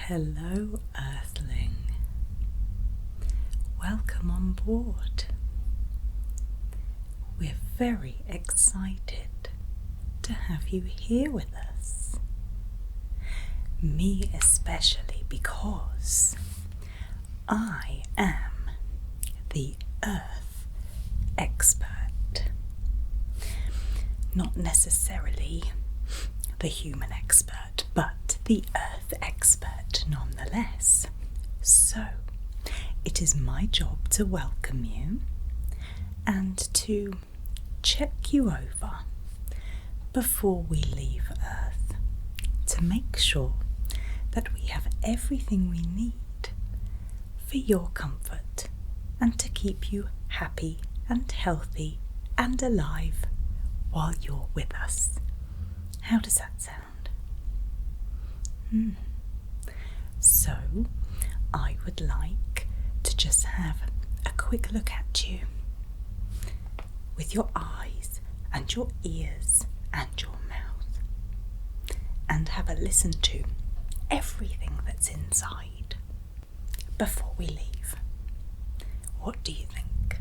Hello, Earthling. Welcome on board. We're very excited to have you here with us. Me especially, because I am the Earth expert. Not necessarily the human expert, but the Earth expert nonetheless. So, it is my job to welcome you and to check you over before we leave Earth to make sure that we have everything we need for your comfort and to keep you happy and healthy and alive while you're with us. How does that sound? So, I would like to just have a quick look at you with your eyes and your ears and your mouth and have a listen to everything that's inside before we leave. What do you think?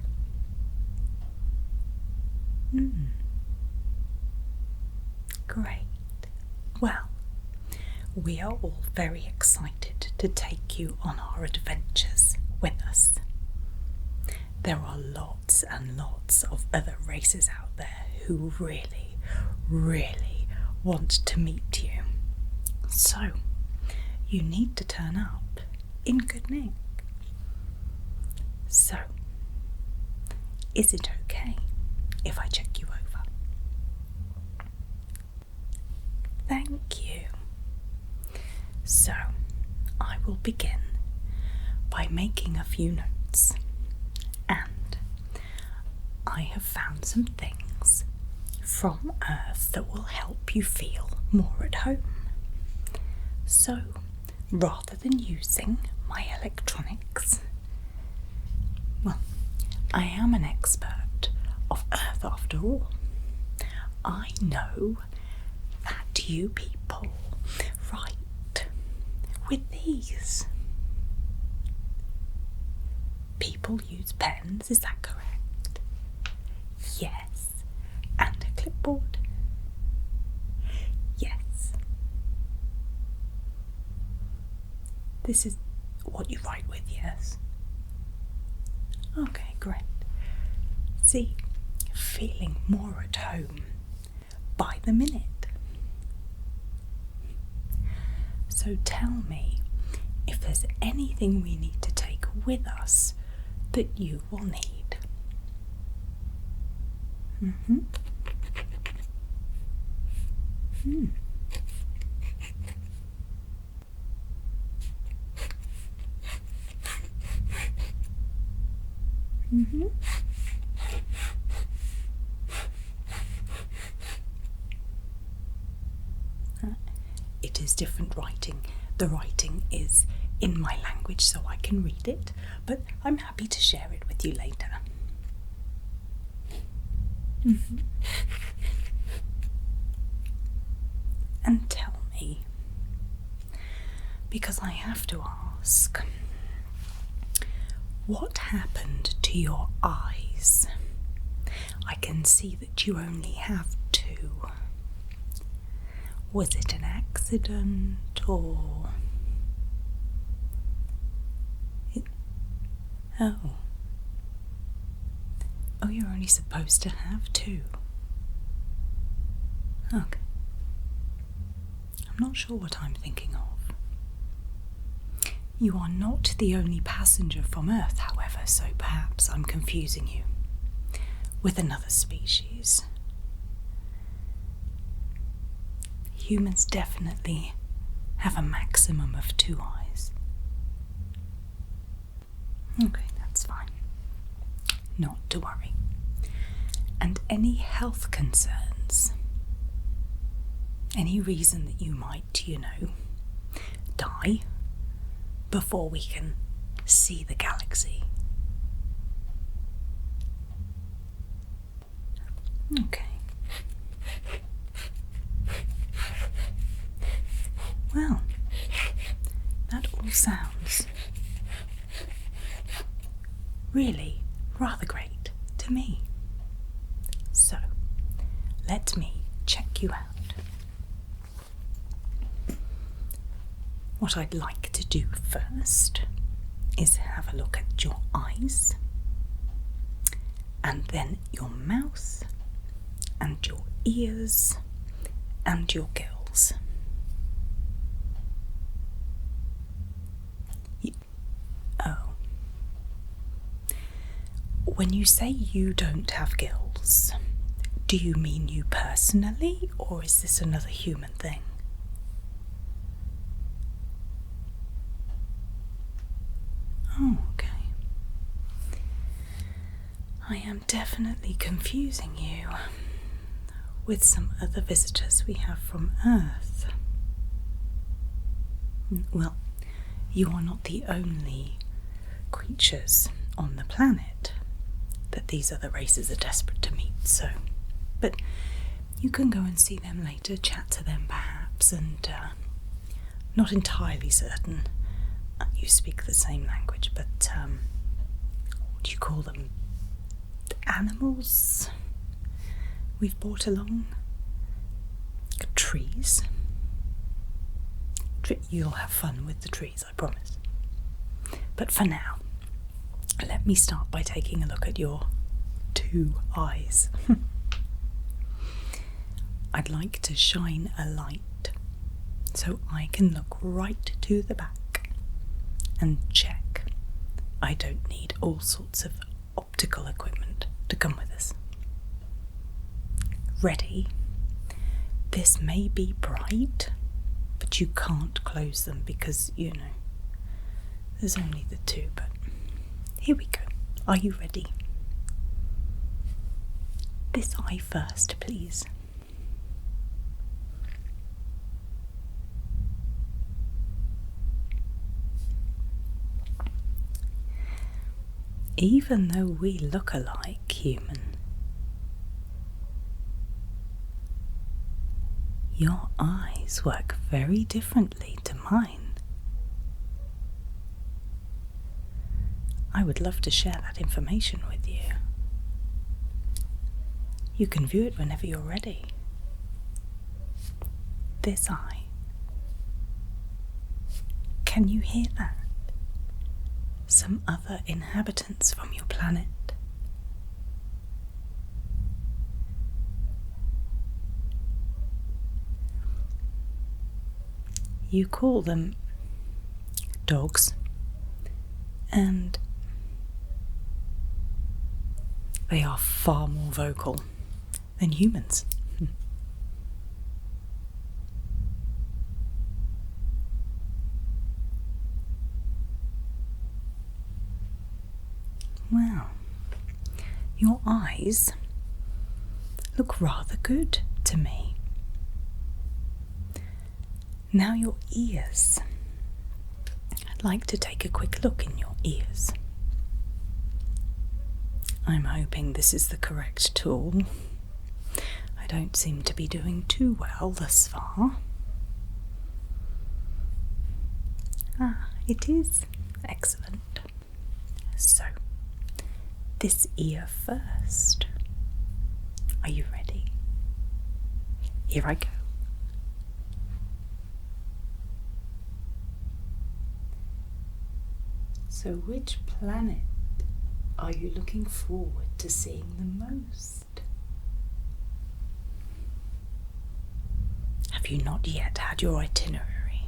Great. Well, we are all very excited to take you on our adventures with us. There are lots and lots of other races out there who really, really want to meet you. So, you need to turn up in good nick. So, is it okay if I check you over? Thank you. So, I will begin by making a few notes, and I have found some things from Earth that will help you feel more at home. So, rather than using my electronics, well, I am an expert of Earth after all. I know that you people write with these. People use pens, is that correct? Yes. And a clipboard? Yes. This is what you write with, yes? Okay, great. See, feeling more at home by the minute. So tell me if there's anything we need to take with us that you will need. It is different writing. The writing is in my language so I can read it, but I'm happy to share it with you later. And tell me, because I have to ask, what happened to your eyes? I can see that you only have two. Was it an accident or... Oh, you're only supposed to have two. Okay. I'm not sure what I'm thinking of. You are not the only passenger from Earth, however, so perhaps I'm confusing you with another species. Humans definitely have a maximum of two eyes. Okay, that's fine. Not to worry. And any health concerns? Any reason that you might, die before we can see the galaxy? Okay. Well, that all sounds really rather great to me. So, let me check you out. What I'd like to do first is have a look at your eyes, and then your mouth, and your ears, and your gills. Oh. When you say you don't have gills, do you mean you personally, or is this another human thing? Oh, okay. I am definitely confusing you with some other visitors we have from Earth. Well, you are not the only creatures on the planet that these other races are desperate to meet, so... But you can go and see them later, chat to them perhaps, and not entirely certain you speak the same language, but what do you call them? Animals we've brought along? Trees? You'll have fun with the trees, I promise. But for now, let me start by taking a look at your 2 eyes. I'd like to shine a light so I can look right to the back and check. I don't need all sorts of optical equipment to come with us. Ready? This may be bright, but you can't close them because, you know, there's only the 2, but here we go. Are you ready? This eye first, please. Even though we look alike, human, your eyes work very differently to mine. I would love to share that information with you. You can view it whenever you're ready. This eye. Can you hear that? Some other inhabitants from your planet. You call them dogs, and they are far more vocal than humans. Wow, your eyes look rather good to me. Now your ears. I'd like to take a quick look in your ears. I'm hoping this is the correct tool. I don't seem to be doing too well thus far. Ah, it is. Excellent. So, this ear first. Are you ready? Here I go. So which planet are you looking forward to seeing the most? Have you not yet had your itinerary?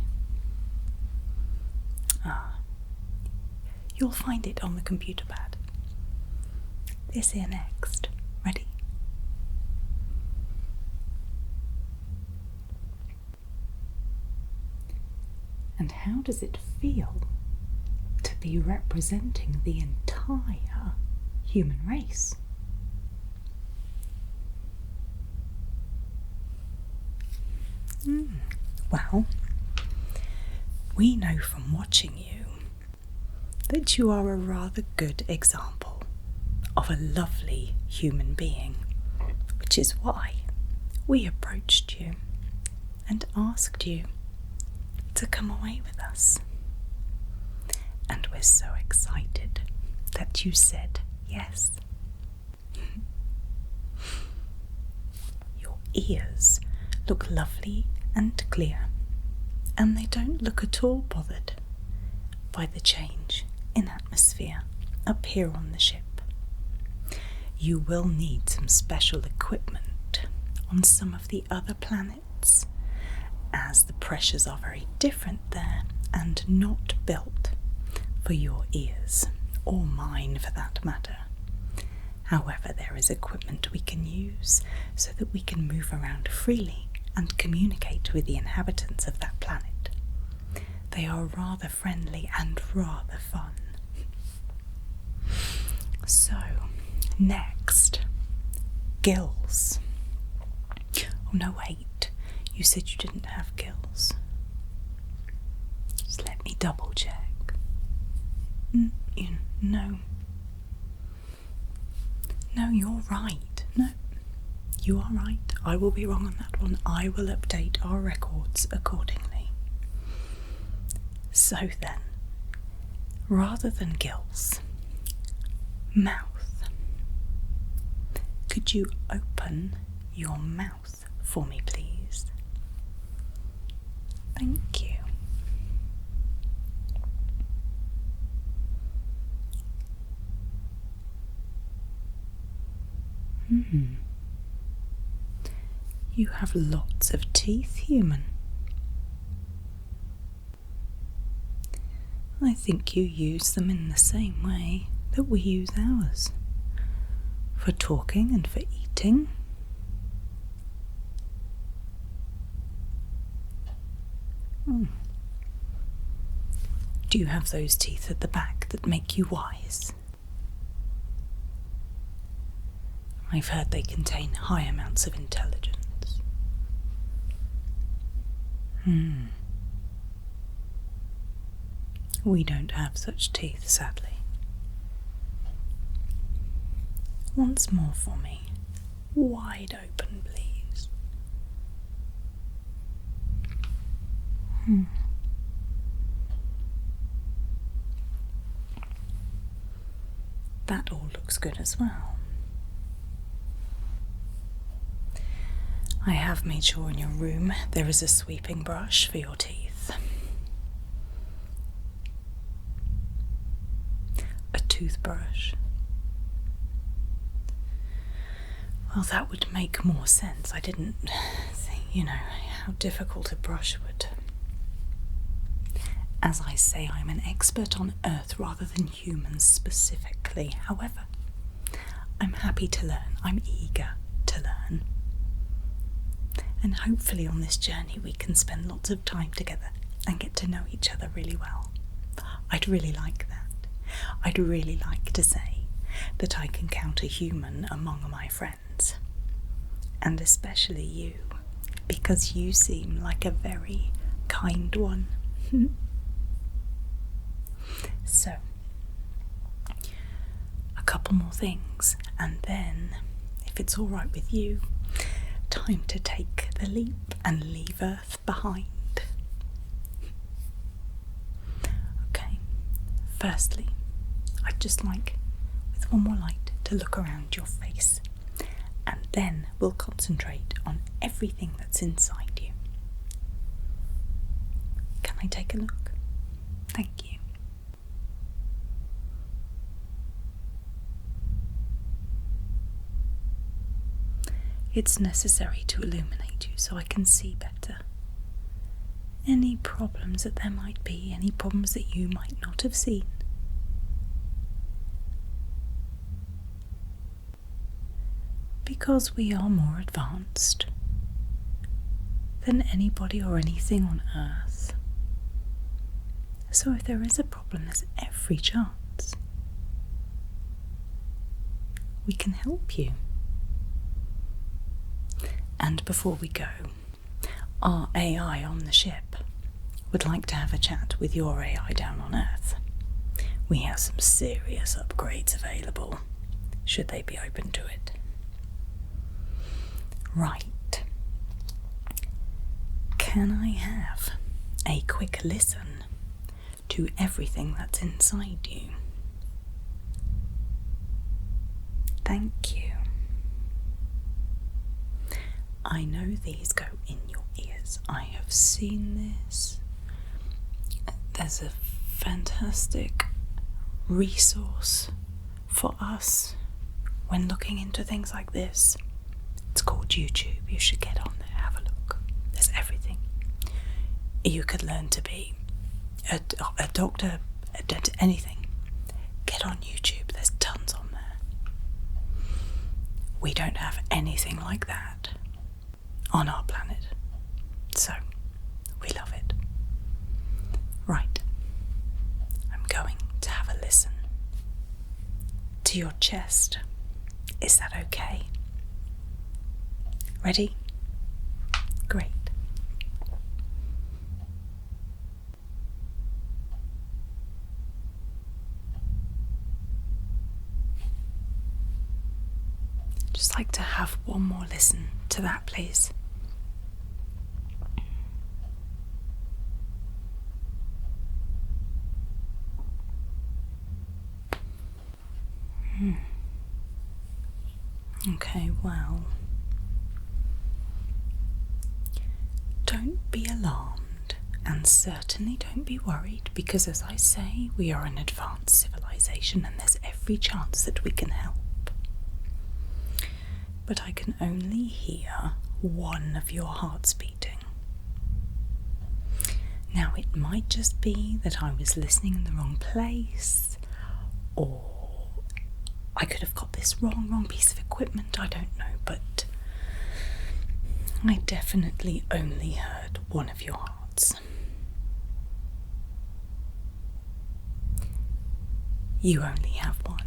Ah, you'll find it on the computer pad. This here next. Ready? And how does it feel to be representing the entire human race? Well, we know from watching you that you are a rather good example of a lovely human being, which is why we approached you and asked you to come away with us. And we're so excited that you said yes. Your ears look lovely and clear, and they don't look at all bothered by the change in atmosphere up here on the ship. You will need some special equipment on some of the other planets, as the pressures are very different there and not built for your ears, or mine for that matter. However, there is equipment we can use so that we can move around freely and communicate with the inhabitants of that planet. They are rather friendly and rather fun. So, next, gills. Oh no, wait, you said you didn't have gills. Just let me double check. No, you're right. No, you are right. I will be wrong on that one. I will update our records accordingly. So then, rather than gills, mouth. Could you open your mouth for me, please? Thank you. You have lots of teeth, human. I think you use them in the same way that we use ours, for talking and for eating. Do you have those teeth at the back that make you wise? I've heard they contain high amounts of intelligence. We don't have such teeth, sadly. Once more for me. Wide open, please. That all looks good as well. I have made sure in your room there is a sweeping brush for your teeth. A toothbrush. Well, that would make more sense. I didn't think, how difficult a brush would. As I say, I'm an expert on Earth rather than humans specifically. However, I'm happy to learn. I'm eager to learn. And hopefully on this journey we can spend lots of time together and get to know each other really well. I'd really like that. I'd really like to say that I can count a human among my friends. And especially you, because you seem like a very kind one. So, a couple more things, and then, if it's all right with you, time to take the leap and leave Earth behind. Okay, firstly, I'd just like, with one more light, to look around your face, and then we'll concentrate on everything that's inside you. Can I take a look? Thank you. It's necessary to illuminate you so I can see better. Any problems that there might be, any problems that you might not have seen. Because we are more advanced than anybody or anything on Earth. So if there is a problem, there's every chance we can help you. And before we go, our AI on the ship would like to have a chat with your AI down on Earth. We have some serious upgrades available, should they be open to it. Right. Can I have a quick listen to everything that's inside you. Thank you. I know these go in your ears. I have seen this. There's a fantastic resource for us when looking into things like this. It's called YouTube. You should get on there, have a look. There's everything. You could learn to be a doctor, a dentist, anything. Get on YouTube. There's tons on there. We don't have anything like that on our planet. So, we love it. Right. I'm going to have a listen to your chest. Is that okay? Ready? Great. Just like to have one more listen to that, please. Okay, well, don't be alarmed and certainly don't be worried, because as I say, we are an advanced civilization and there's every chance that we can help. But I can only hear one of your hearts beating. Now, it might just be that I was listening in the wrong place, or I could have got this wrong piece of equipment, I don't know, but I definitely only heard one of your hearts. You only have one.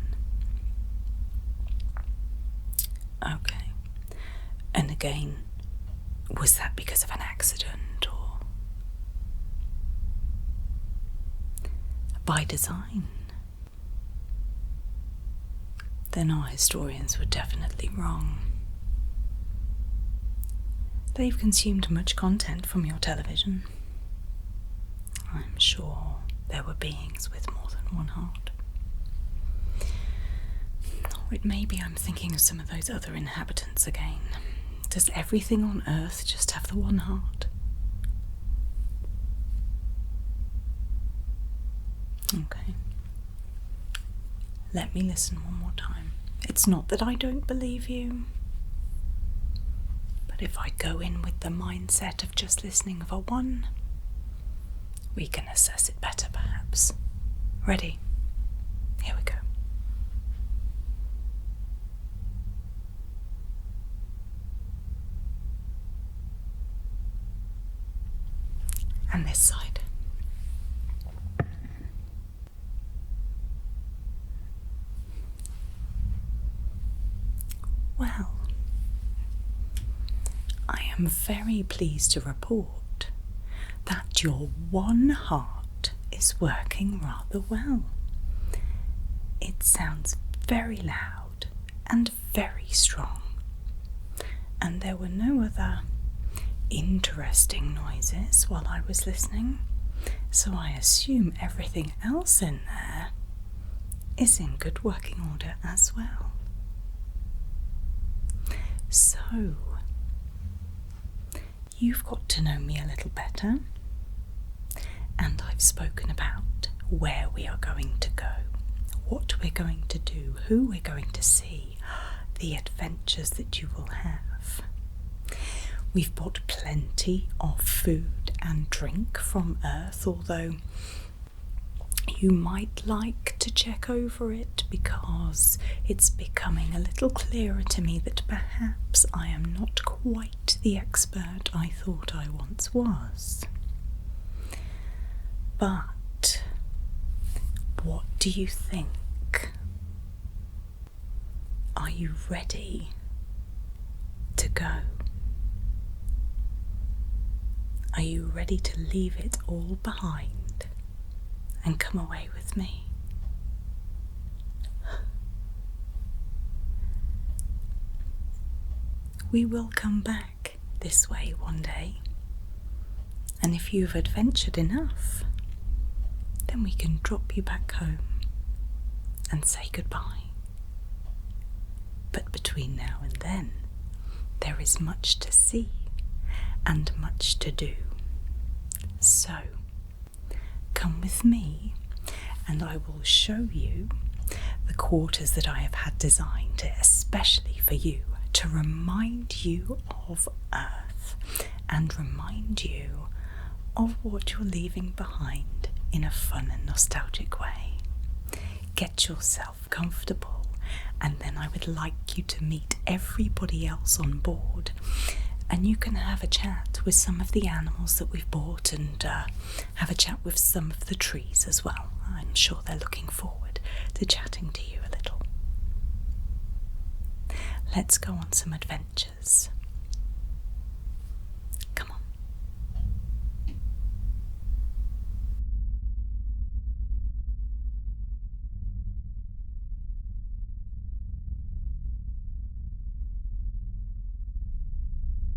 Okay. And again, was that because of an accident or by design? Then our historians were definitely wrong. They've consumed much content from your television. I'm sure there were beings with more than one heart. Or it may be I'm thinking of some of those other inhabitants again. Does everything on Earth just have the one heart? Okay. Let me listen one more time. It's not that I don't believe you, but if I go in with the mindset of just listening for one, we can assess it better perhaps. Ready? Here we go. And this side. Well, I am very pleased to report that your one heart is working rather well. It sounds very loud and very strong, and there were no other interesting noises while I was listening, so I assume everything else in there is in good working order as well. So, you've got to know me a little better, and I've spoken about where we are going to go, what we're going to do, who we're going to see, the adventures that you will have. We've bought plenty of food and drink from Earth, although you might like to check over it because it's becoming a little clearer to me that perhaps I am not quite the expert I thought I once was. But what do you think? Are you ready to go? Are you ready to leave it all behind and come away with me? We will come back this way one day, and if you've adventured enough, then we can drop you back home and say goodbye. But between now and then, there is much to see and much to do. So, come with me and I will show you the quarters that I have had designed especially for you, to remind you of Earth and remind you of what you're leaving behind in a fun and nostalgic way. Get yourself comfortable, and then I would like you to meet everybody else on board, and you can have a chat with some of the animals that we've bought and have a chat with some of the trees as well. I'm sure they're looking forward to chatting to you a little. Let's go on some adventures.